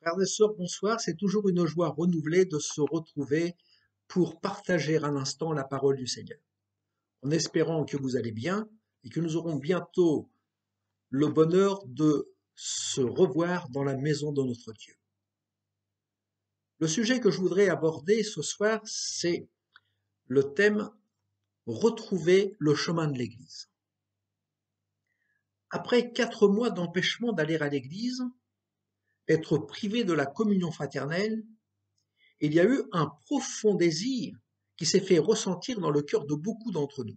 Frères et sœurs, bonsoir. C'est toujours une joie renouvelée de se retrouver pour partager un instant la parole du Seigneur. En espérant que vous allez bien et que nous aurons bientôt le bonheur de se revoir dans la maison de notre Dieu. Le sujet que je voudrais aborder ce soir, c'est le thème retrouver le chemin de l'Église. Après 4 mois d'empêchement d'aller à l'Église, être privé de la communion fraternelle, il y a eu un profond désir qui s'est fait ressentir dans le cœur de beaucoup d'entre nous.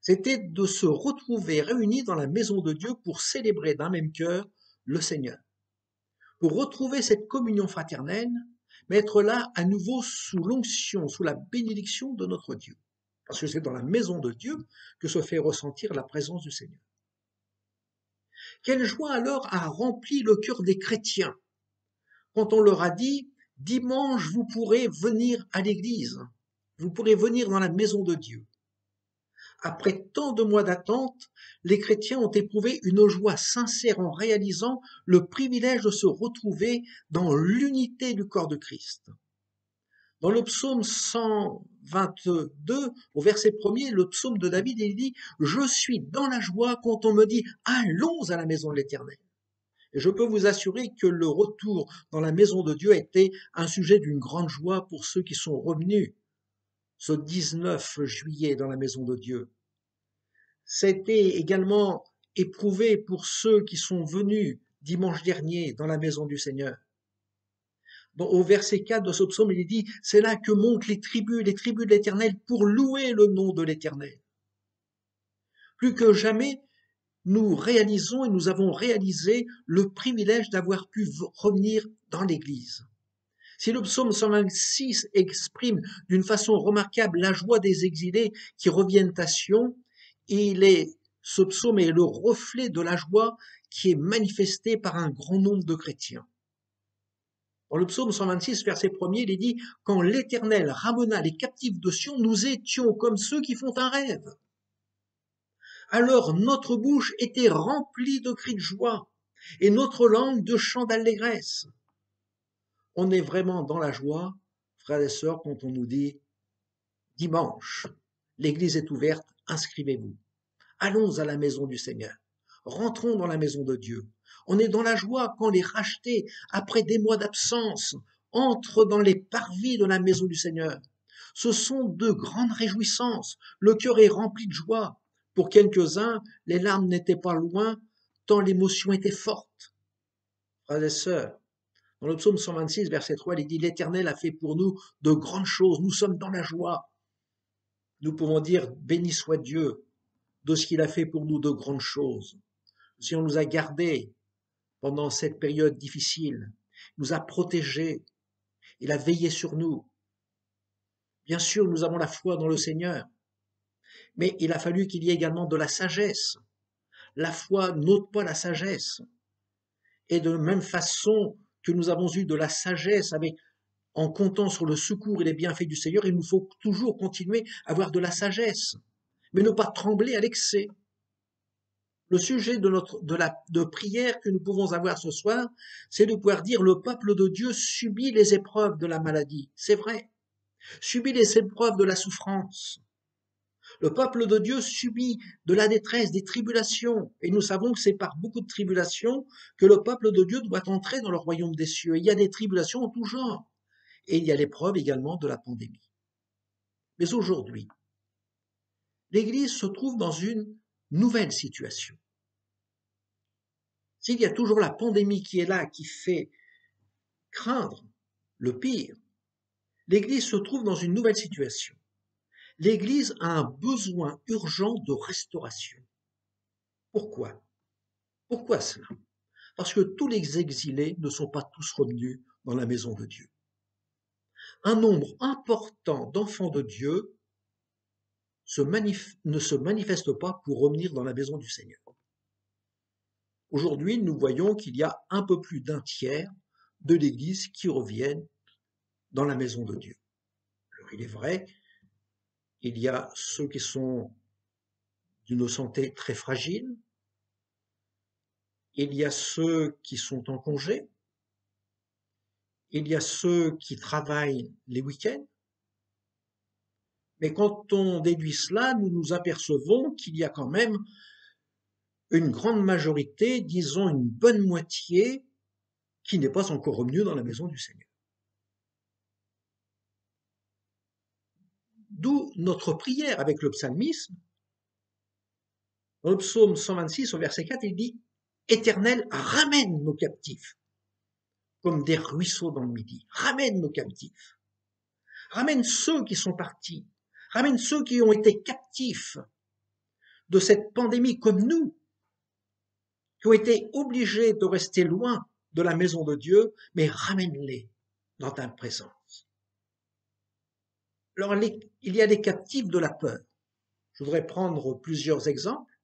C'était de se retrouver réunis dans la maison de Dieu pour célébrer d'un même cœur le Seigneur, pour retrouver cette communion fraternelle, mais être là à nouveau sous l'onction, sous la bénédiction de notre Dieu. Parce que c'est dans la maison de Dieu que se fait ressentir la présence du Seigneur. Quelle joie alors a rempli le cœur des chrétiens quand on leur a dit « Dimanche, vous pourrez venir à l'église, vous pourrez venir dans la maison de Dieu ». Après tant de mois d'attente, les chrétiens ont éprouvé une joie sincère en réalisant le privilège de se retrouver dans l'unité du corps de Christ. Dans le psaume 122, au verset 1er, le psaume de David, il dit « Je suis dans la joie quand on me dit « Allons à la maison de l'Éternel ». Et je peux vous assurer que le retour dans la maison de Dieu a été un sujet d'une grande joie pour ceux qui sont revenus ce 19 juillet dans la maison de Dieu. C'était également éprouvé pour ceux qui sont venus dimanche dernier dans la maison du Seigneur. Au verset 4 de ce psaume, il dit « C'est là que montent les tribus de l'Éternel pour louer le nom de l'Éternel. » Plus que jamais, nous réalisons et nous avons réalisé le privilège d'avoir pu revenir dans l'Église. Si le psaume 126 exprime d'une façon remarquable la joie des exilés qui reviennent à Sion, ce psaume est le reflet de la joie qui est manifestée par un grand nombre de chrétiens. Dans le psaume 126, verset 1er, il est dit « Quand l'Éternel ramena les captifs de Sion, nous étions comme ceux qui font un rêve. Alors notre bouche était remplie de cris de joie et notre langue de chants d'allégresse. » On est vraiment dans la joie, frères et sœurs, quand on nous dit « Dimanche, l'église est ouverte, inscrivez-vous. Allons à la maison du Seigneur. Rentrons dans la maison de Dieu. » On est dans la joie quand les rachetés, après des mois d'absence, entrent dans les parvis de la maison du Seigneur. Ce sont de grandes réjouissances. Le cœur est rempli de joie. Pour quelques-uns, les larmes n'étaient pas loin, tant l'émotion était forte. Frères et sœurs, dans le psaume 126, verset 3, il dit « L'Éternel a fait pour nous de grandes choses, nous sommes dans la joie. » Nous pouvons dire « Béni soit Dieu de ce qu'il a fait pour nous de grandes choses. » Si on nous a gardés pendant cette période difficile, il nous a protégés, il a veillé sur nous. Bien sûr, nous avons la foi dans le Seigneur, mais il a fallu qu'il y ait également de la sagesse. La foi n'ôte pas la sagesse. Et de même façon que nous avons eu de la sagesse en comptant sur le secours et les bienfaits du Seigneur, il nous faut toujours continuer à avoir de la sagesse, mais ne pas trembler à l'excès. Le sujet de prière que nous pouvons avoir ce soir, c'est de pouvoir dire le peuple de Dieu subit les épreuves de la maladie. C'est vrai. Subit les épreuves de la souffrance. Le peuple de Dieu subit de la détresse, des tribulations. Et nous savons que c'est par beaucoup de tribulations que le peuple de Dieu doit entrer dans le royaume des cieux. Il y a des tribulations en tout genre. Et il y a l'épreuve également de la pandémie. Mais aujourd'hui, l'Église se trouve dans une nouvelle situation. S'il y a toujours la pandémie qui est là, qui fait craindre le pire, l'Église se trouve dans une nouvelle situation. L'Église a un besoin urgent de restauration. Pourquoi? Pourquoi cela? Parce que tous les exilés ne sont pas tous revenus dans la maison de Dieu. Un nombre important d'enfants de Dieu ne se manifestent pas pour revenir dans la maison du Seigneur. Aujourd'hui, nous voyons qu'il y a un peu plus d'un tiers de l'Église qui reviennent dans la maison de Dieu. Alors, il est vrai, il y a ceux qui sont d'une santé très fragile, il y a ceux qui sont en congé, il y a ceux qui travaillent les week-ends, mais quand on déduit cela, nous nous apercevons qu'il y a quand même une grande majorité, disons une bonne moitié, qui n'est pas encore revenue dans la maison du Seigneur. D'où notre prière avec le psalmisme. Dans le psaume 126 au verset 4, il dit « Éternel, ramène nos captifs, comme des ruisseaux dans le midi. Ramène nos captifs. Ramène ceux qui sont partis. Ramène ceux qui ont été captifs de cette pandémie comme nous, qui ont été obligés de rester loin de la maison de Dieu, mais ramène-les dans ta présence. » Alors, il y a les captifs de la peur. Je voudrais prendre plusieurs exemples.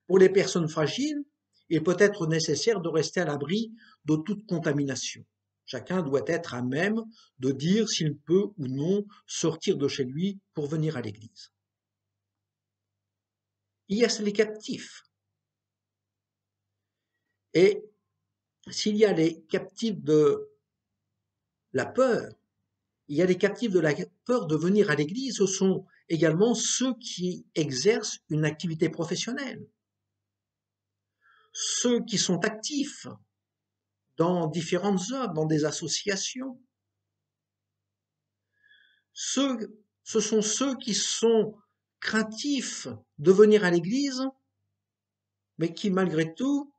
Pour les personnes fragiles, il peut être nécessaire de rester à l'abri de toute contamination. Chacun doit être à même de dire s'il peut ou non sortir de chez lui pour venir à l'église. Il y a les captifs. Et s'il y a les captifs de la peur, il y a les captifs de la peur de venir à l'église, ce sont également ceux qui exercent une activité professionnelle, ceux qui sont actifs dans différentes œuvres, dans des associations. Ce sont ceux qui sont craintifs de venir à l'église, mais qui malgré tout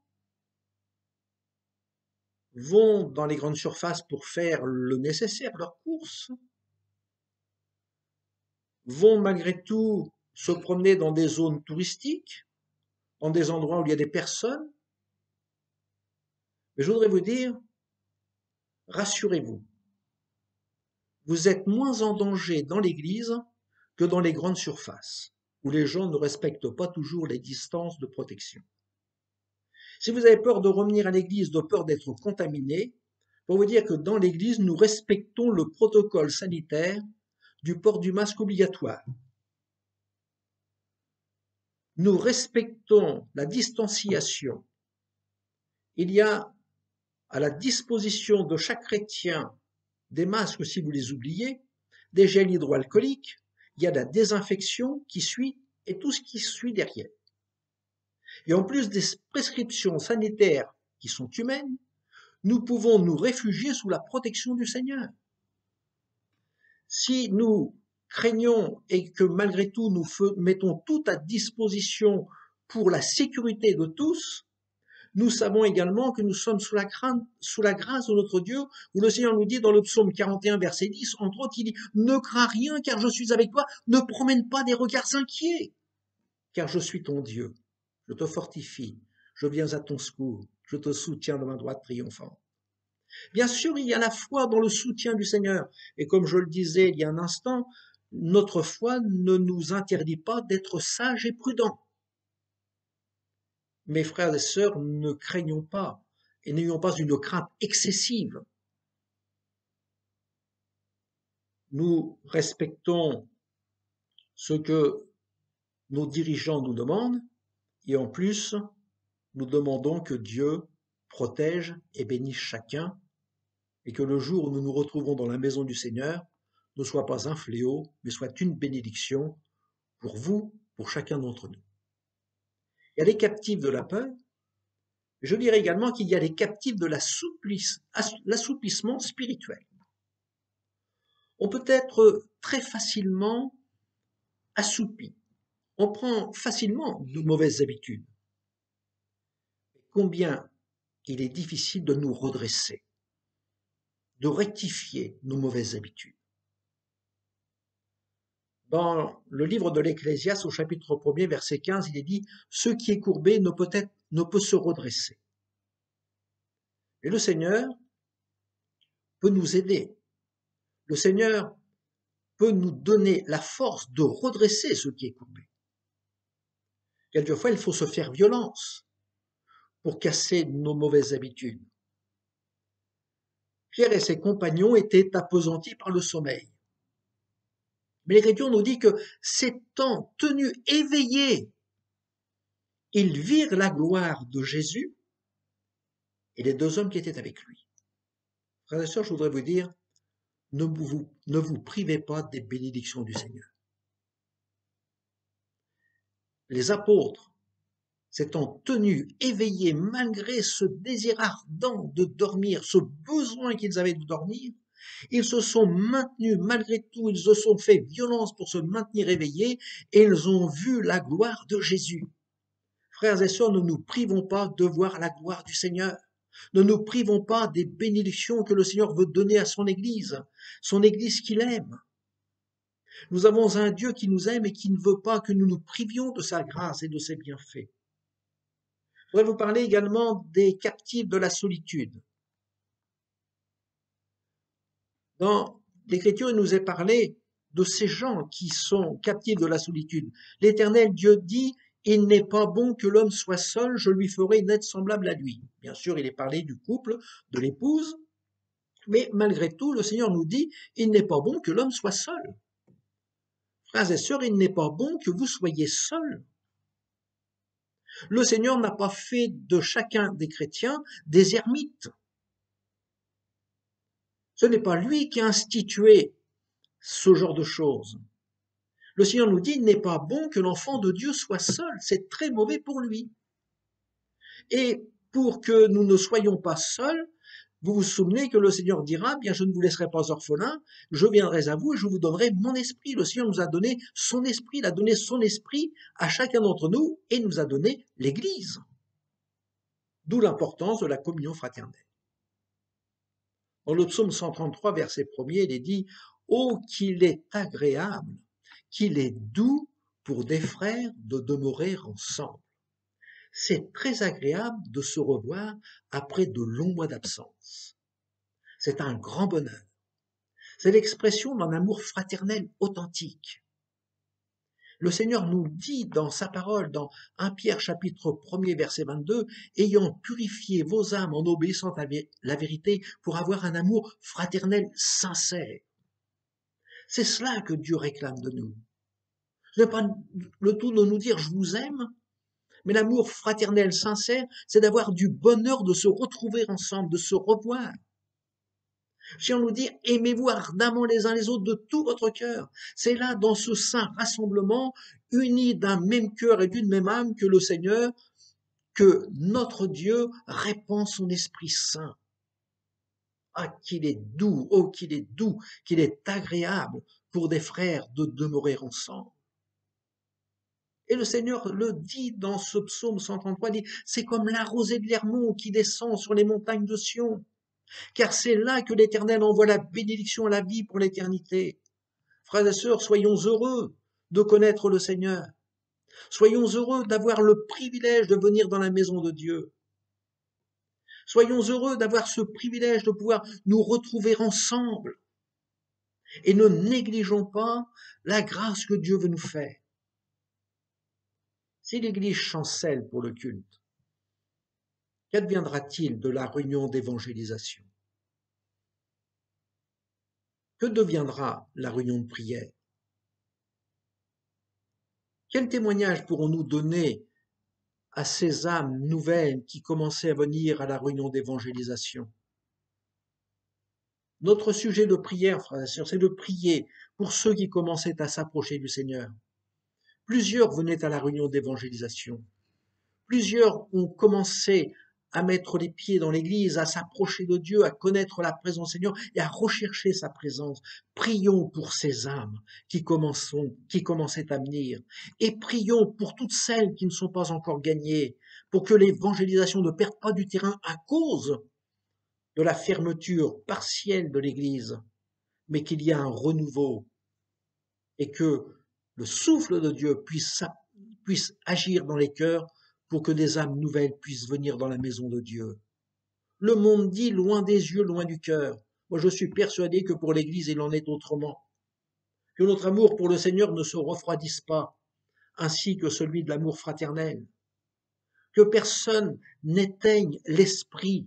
vont dans les grandes surfaces pour faire le nécessaire, leurs courses, vont malgré tout se promener dans des zones touristiques, dans des endroits où il y a des personnes. Mais je voudrais vous dire, rassurez-vous, vous êtes moins en danger dans l'église que dans les grandes surfaces, où les gens ne respectent pas toujours les distances de protection. Si vous avez peur de revenir à l'église, de peur d'être contaminé, pour vous dire que dans l'église, nous respectons le protocole sanitaire du port du masque obligatoire. Nous respectons la distanciation. Il y a à la disposition de chaque chrétien des masques si vous les oubliez, des gels hydroalcooliques, il y a la désinfection qui suit et tout ce qui suit derrière. Et en plus des prescriptions sanitaires qui sont humaines, nous pouvons nous réfugier sous la protection du Seigneur. Si nous craignons et que malgré tout nous mettons tout à disposition pour la sécurité de tous, nous savons également que nous sommes sous la grâce de notre Dieu, où le Seigneur nous dit dans le psaume 41, verset 10, entre autres, il dit « Ne crains rien, car je suis avec toi, ne promène pas des regards inquiets, car je suis ton Dieu, je te fortifie, je viens à ton secours, je te soutiens de ma droite triomphante. » Bien sûr, il y a la foi dans le soutien du Seigneur, et comme je le disais il y a un instant, notre foi ne nous interdit pas d'être sages et prudents. Mes frères et sœurs, ne craignons pas et n'ayons pas une crainte excessive. Nous respectons ce que nos dirigeants nous demandent et en plus, nous demandons que Dieu protège et bénisse chacun et que le jour où nous nous retrouvons dans la maison du Seigneur ne soit pas un fléau, mais soit une bénédiction pour vous, pour chacun d'entre nous. Il y a les captifs de la peur. Je dirais également qu'il y a les captifs de l'assouplissement spirituel. On peut être très facilement assoupi. On prend facilement de mauvaises habitudes. Combien il est difficile de nous redresser, de rectifier nos mauvaises habitudes. Dans le livre de l'Ecclésiaste, au chapitre 1er, verset 15, il est dit « Ce qui est courbé ne peut se redresser ». Et le Seigneur peut nous aider. Le Seigneur peut nous donner la force de redresser ce qui est courbé. Quelquefois, il faut se faire violence pour casser nos mauvaises habitudes. Pierre et ses compagnons étaient appesantis par le sommeil. Mais l'Écriture nous dit que s'étant tenus éveillés, ils virent la gloire de Jésus et les 2 hommes qui étaient avec lui. Frères et sœurs, je voudrais vous dire, ne vous privez pas des bénédictions du Seigneur. Les apôtres s'étant tenus éveillés malgré ce désir ardent de dormir, ce besoin qu'ils avaient de dormir, ils se sont maintenus malgré tout, ils se sont fait violence pour se maintenir éveillés et ils ont vu la gloire de Jésus. Frères et sœurs, ne nous privons pas de voir la gloire du Seigneur. Ne nous privons pas des bénédictions que le Seigneur veut donner à son Église qu'il aime. Nous avons un Dieu qui nous aime et qui ne veut pas que nous nous privions de sa grâce et de ses bienfaits. Je voudrais vous parler également des captifs de la solitude. Dans l'Écriture, il nous est parlé de ces gens qui sont captifs de la solitude. L'Éternel Dieu dit, il n'est pas bon que l'homme soit seul, je lui ferai une aide semblable à lui. Bien sûr, il est parlé du couple, de l'épouse, mais malgré tout, le Seigneur nous dit, il n'est pas bon que l'homme soit seul. Frères et sœurs, il n'est pas bon que vous soyez seuls. Le Seigneur n'a pas fait de chacun des chrétiens des ermites. Ce n'est pas lui qui a institué ce genre de choses. Le Seigneur nous dit, il n'est pas bon que l'enfant de Dieu soit seul, c'est très mauvais pour lui. Et pour que nous ne soyons pas seuls, vous vous souvenez que le Seigneur dira, bien je ne vous laisserai pas orphelins, je viendrai à vous et je vous donnerai mon esprit. Le Seigneur nous a donné son esprit, il a donné son esprit à chacun d'entre nous et nous a donné l'Église. D'où l'importance de la communion fraternelle. Dans le psaume 133, verset 1er, il est dit « Oh, qu'il est agréable, qu'il est doux pour des frères de demeurer ensemble. » C'est très agréable de se revoir après de longs mois d'absence. C'est un grand bonheur. C'est l'expression d'un amour fraternel authentique. Le Seigneur nous dit dans sa parole, dans 1 Pierre chapitre 1er verset 22, « Ayant purifié vos âmes en obéissant à la vérité pour avoir un amour fraternel sincère. » C'est cela que Dieu réclame de nous. Ce n'est pas le tout de nous dire « je vous aime », mais l'amour fraternel sincère, c'est d'avoir du bonheur de se retrouver ensemble, de se revoir. Si on nous dit « aimez-vous ardemment les uns les autres de tout votre cœur », c'est là, dans ce saint rassemblement, unis d'un même cœur et d'une même âme, que le Seigneur, que notre Dieu répand son Esprit Saint. Ah, qu'il est doux, oh, qu'il est doux, qu'il est agréable pour des frères de demeurer ensemble. Et le Seigneur le dit dans ce psaume 133, dit, c'est comme la rosée de l'Hermon qui descend sur les montagnes de Sion. Car c'est là que l'Éternel envoie la bénédiction à la vie pour l'éternité. Frères et sœurs, soyons heureux de connaître le Seigneur. Soyons heureux d'avoir le privilège de venir dans la maison de Dieu. Soyons heureux d'avoir ce privilège de pouvoir nous retrouver ensemble. Et ne négligeons pas la grâce que Dieu veut nous faire. Si l'Église chancelle pour le culte, qu'adviendra-t-il de la réunion d'évangélisation? Que deviendra la réunion de prière? Quel témoignage pourrons-nous donner à ces âmes nouvelles qui commençaient à venir à la réunion d'évangélisation? Notre sujet de prière, frères et sœurs, c'est de prier pour ceux qui commençaient à s'approcher du Seigneur. Plusieurs venaient à la réunion d'évangélisation. Plusieurs ont commencé à mettre les pieds dans l'église, à s'approcher de Dieu, à connaître la présence du Seigneur et à rechercher sa présence. Prions pour ces âmes qui commençaient à venir. Et prions pour toutes celles qui ne sont pas encore gagnées, pour que l'évangélisation ne perde pas du terrain à cause de la fermeture partielle de l'église, mais qu'il y ait un renouveau et que le souffle de Dieu puisse agir dans les cœurs pour que des âmes nouvelles puissent venir dans la maison de Dieu. Le monde dit loin des yeux, loin du cœur. Moi, je suis persuadé que pour l'Église, il en est autrement. Que notre amour pour le Seigneur ne se refroidisse pas, ainsi que celui de l'amour fraternel. Que personne n'éteigne l'esprit,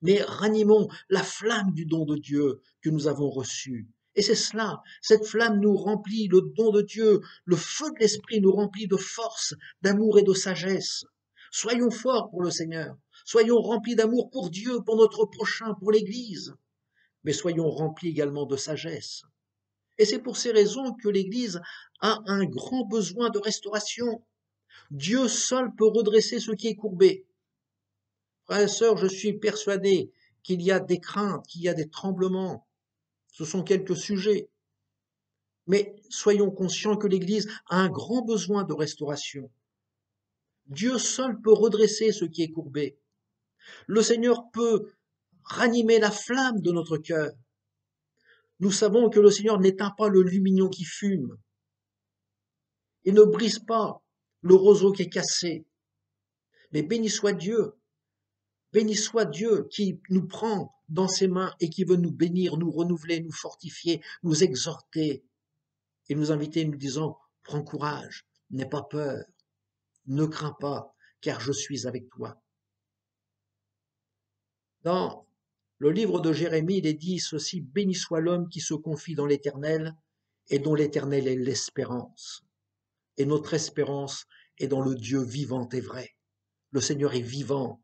mais ranimons la flamme du don de Dieu que nous avons reçu. Et c'est cela, cette flamme nous remplit, le don de Dieu, le feu de l'esprit nous remplit de force, d'amour et de sagesse. Soyons forts pour le Seigneur, Soyons remplis d'amour pour Dieu, pour notre prochain, pour l'Église, mais soyons remplis également de sagesse. Et c'est pour ces raisons que l'Église a un grand besoin de restauration. Dieu seul peut redresser ce qui est courbé. Frères et sœurs, je suis persuadé qu'il y a des craintes, qu'il y a des tremblements. Ce sont quelques sujets. Mais soyons conscients que l'Église a un grand besoin de restauration. Dieu seul peut redresser ce qui est courbé. Le Seigneur peut ranimer la flamme de notre cœur. Nous savons que le Seigneur n'éteint pas le lumignon qui fume. Il ne brise pas le roseau qui est cassé. Mais béni soit Dieu qui nous prend dans ses mains et qui veut nous bénir, nous renouveler, nous fortifier, nous exhorter et nous inviter, nous disant, prends courage, n'aie pas peur, ne crains pas, car je suis avec toi. Dans le livre de Jérémie, il est dit ceci, béni soit l'homme qui se confie dans l'Éternel et dont l'Éternel est l'espérance. Et notre espérance est dans le Dieu vivant et vrai. Le Seigneur est vivant.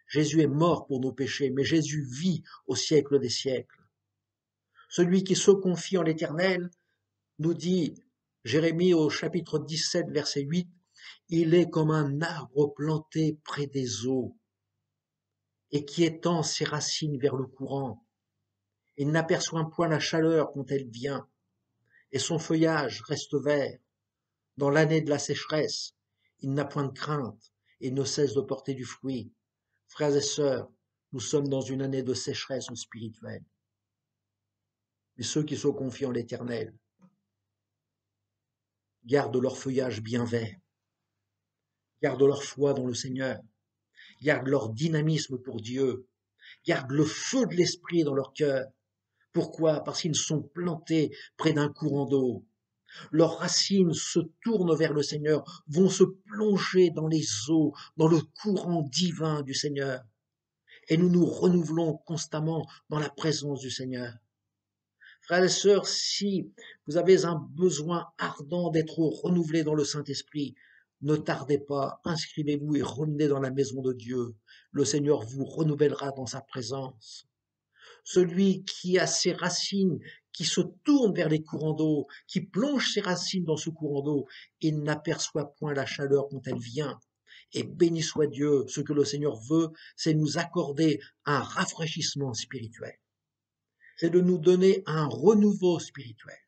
Jésus est mort pour nos péchés, mais Jésus vit au siècle des siècles. Celui qui se confie en l'Éternel, nous dit Jérémie au chapitre 17, verset 8, il est comme un arbre planté près des eaux et qui étend ses racines vers le courant. Il n'aperçoit point la chaleur quand elle vient et son feuillage reste vert. Dans l'année de la sécheresse, il n'a point de crainte et ne cesse de porter du fruit. Frères et sœurs, nous sommes dans une année de sécheresse spirituelle. Mais ceux qui se confient en l'Éternel gardent leur feuillage bien vert, gardent leur foi dans le Seigneur, gardent leur dynamisme pour Dieu, gardent le feu de l'Esprit dans leur cœur. Pourquoi? Parce qu'ils sont plantés près d'un courant d'eau. Leurs racines se tournent vers le Seigneur, vont se plonger dans les eaux, dans le courant divin du Seigneur. Et nous nous renouvelons constamment dans la présence du Seigneur. Frères et sœurs, si vous avez un besoin ardent d'être renouvelé dans le Saint-Esprit, ne tardez pas, inscrivez-vous et revenez dans la maison de Dieu. Le Seigneur vous renouvellera dans sa présence. Celui qui a ses racines, qui se tourne vers les courants d'eau, qui plonge ses racines dans ce courant d'eau, il n'aperçoit point la chaleur quand elle vient. Et béni soit Dieu, ce que le Seigneur veut, c'est nous accorder un rafraîchissement spirituel. C'est de nous donner un renouveau spirituel.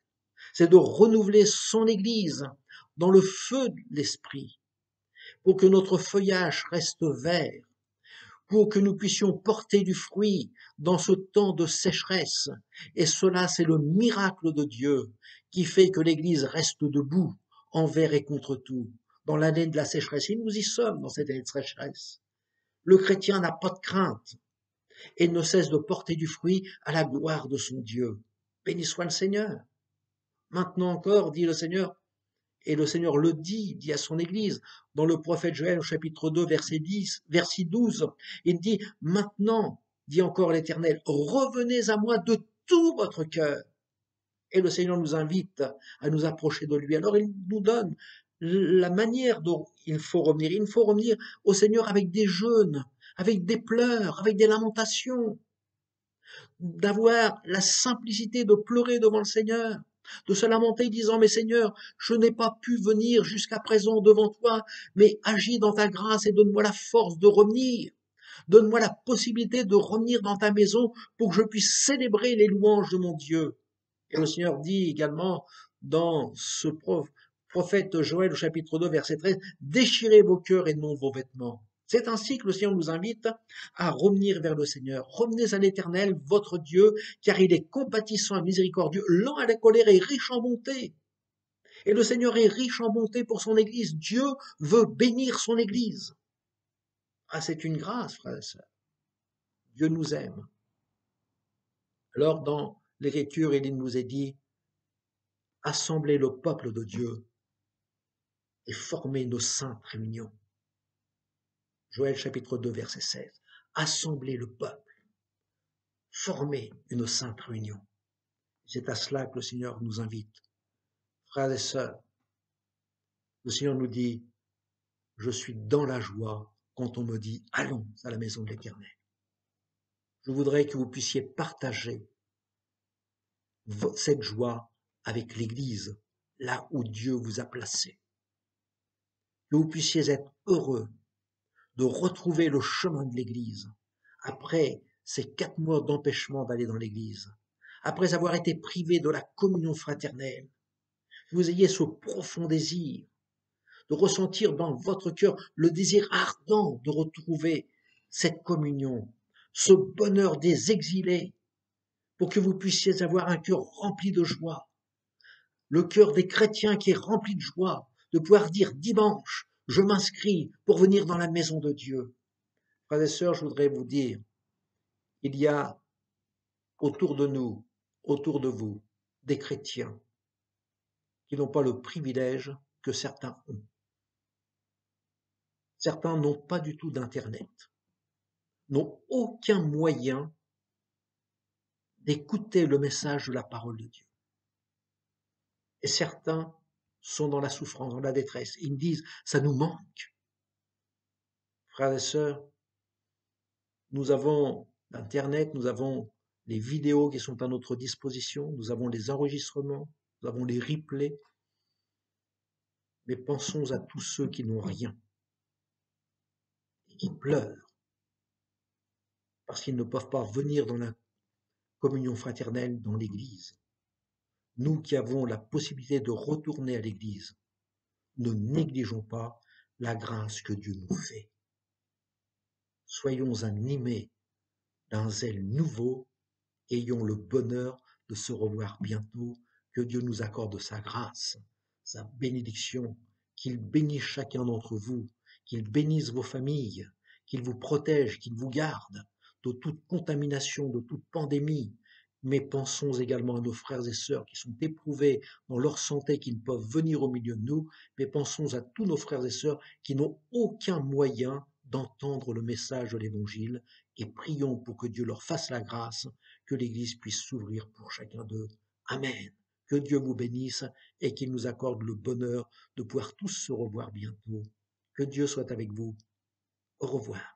C'est de renouveler son Église dans le feu de l'Esprit, pour que notre feuillage reste vert, pour que nous puissions porter du fruit dans ce temps de sécheresse. Et cela, c'est le miracle de Dieu qui fait que l'Église reste debout envers et contre tout. Dans l'année de la sécheresse, et nous y sommes dans cette année de sécheresse. Le chrétien n'a pas de crainte et ne cesse de porter du fruit à la gloire de son Dieu. Béni soit le Seigneur. Maintenant encore, dit le Seigneur, et le Seigneur le dit à son Église, dans le prophète Joël, au chapitre 2, verset 10, verset 12, il dit, maintenant, dit encore l'Éternel, revenez à moi de tout votre cœur. Et le Seigneur nous invite à nous approcher de lui. Alors il nous donne la manière dont il faut revenir. Il faut revenir au Seigneur avec des jeûnes, avec des pleurs, avec des lamentations, d'avoir la simplicité de pleurer devant le Seigneur, de se lamenter disant, mais Seigneur, je n'ai pas pu venir jusqu'à présent devant toi, mais agis dans ta grâce et donne-moi la force de revenir. Donne-moi la possibilité de revenir dans ta maison pour que je puisse célébrer les louanges de mon Dieu. Et le Seigneur dit également dans ce prophète Joël au chapitre 2, verset 13, déchirez vos cœurs et non vos vêtements. C'est ainsi que le Seigneur nous invite à revenir vers le Seigneur. Revenez à l'Éternel, votre Dieu, car il est compatissant et miséricordieux, lent à la colère et riche en bonté. Et le Seigneur est riche en bonté pour son Église. Dieu veut bénir son Église. Ah, c'est une grâce, frères et sœurs. Dieu nous aime. Alors, dans l'Écriture, il nous est dit, assemblez le peuple de Dieu et formez une sainte réunion. Joël chapitre 2, verset 16. Assemblez le peuple, formez une sainte réunion. C'est à cela que le Seigneur nous invite. Frères et sœurs, le Seigneur nous dit, je suis dans la joie quand on me dit « Allons à la maison de l'Éternel ». Je voudrais que vous puissiez partager cette joie avec l'Église, là où Dieu vous a placé. Que vous puissiez être heureux de retrouver le chemin de l'Église après ces 4 mois d'empêchement d'aller dans l'Église, après avoir été privé de la communion fraternelle, que vous ayez ce profond désir de ressentir dans votre cœur le désir ardent de retrouver cette communion, ce bonheur des exilés, pour que vous puissiez avoir un cœur rempli de joie, le cœur des chrétiens qui est rempli de joie, de pouvoir dire dimanche, je m'inscris pour venir dans la maison de Dieu. Frères et sœurs, je voudrais vous dire, il y a autour de nous, autour de vous, des chrétiens qui n'ont pas le privilège que certains ont. Certains n'ont pas du tout d'Internet, n'ont aucun moyen d'écouter le message de la parole de Dieu. Et certains sont dans la souffrance, dans la détresse. Ils me disent, ça nous manque. Frères et sœurs, nous avons l'Internet, nous avons les vidéos qui sont à notre disposition, nous avons les enregistrements, nous avons les replays. Mais pensons à tous ceux qui n'ont rien et qui pleurent parce qu'ils ne peuvent pas venir dans la communion fraternelle dans l'Église. Nous qui avons la possibilité de retourner à l'Église, ne négligeons pas la grâce que Dieu nous fait. Soyons animés d'un zèle nouveau, ayons le bonheur de se revoir bientôt, que Dieu nous accorde sa grâce, sa bénédiction, qu'il bénisse chacun d'entre vous, qu'il bénisse vos familles, qu'il vous protège, qu'il vous garde de toute contamination, de toute pandémie. Mais pensons également à nos frères et sœurs qui sont éprouvés dans leur santé, qui ne peuvent venir au milieu de nous, mais pensons à tous nos frères et sœurs qui n'ont aucun moyen d'entendre le message de l'Évangile, et prions pour que Dieu leur fasse la grâce, que l'Église puisse s'ouvrir pour chacun d'eux. Amen. Que Dieu vous bénisse et qu'il nous accorde le bonheur de pouvoir tous se revoir bientôt. Que Dieu soit avec vous. Au revoir.